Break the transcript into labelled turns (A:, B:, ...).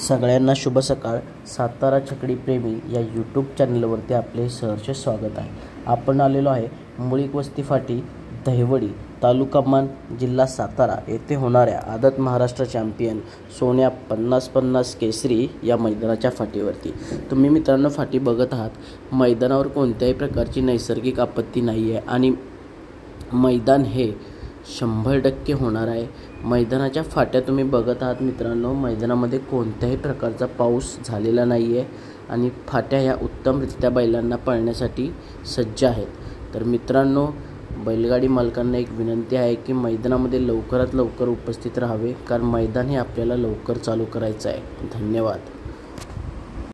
A: सगळ्यांना शुभ सकाळ. सातारा छकडी प्रेमी या यूट्यूब चॅनलवरती आपले सहर्ष स्वागत आहे. आपण आलेलो आहे मुळीक वस्ती फाटी दहिवडी तालुका मान जिल्हा सातारा येथे होणाऱ्या आदत महाराष्ट्र चॅम्पियन सोन्या 50-50 केसरी या मैदानाच्या फाटीवरती. तुम्ही मित्रांनो फाटी बघत आहात. मैदानावर कोणत्याही प्रकारची नैसर्गिक आपत्ती नाही आहे आणि मैदान हे 100% होणार आहे. मैदानाच्या फाट्या तुम्ही बघत आहात मित्रांनो. मैदानामध्ये कोणत्याही प्रकारचा पाऊस झालेला नाही आहे आणि फाट्या ह्या उत्तमरित्या बैलांना पळण्यासाठी सज्ज आहेत. तर मित्रांनो, बैलगाडी मालकांना एक विनंती आहे की मैदानामध्ये लवकरात लवकर उपस्थित राहावे, कारण मैदान हे आपल्याला लवकर चालू करायचं आहे. धन्यवाद.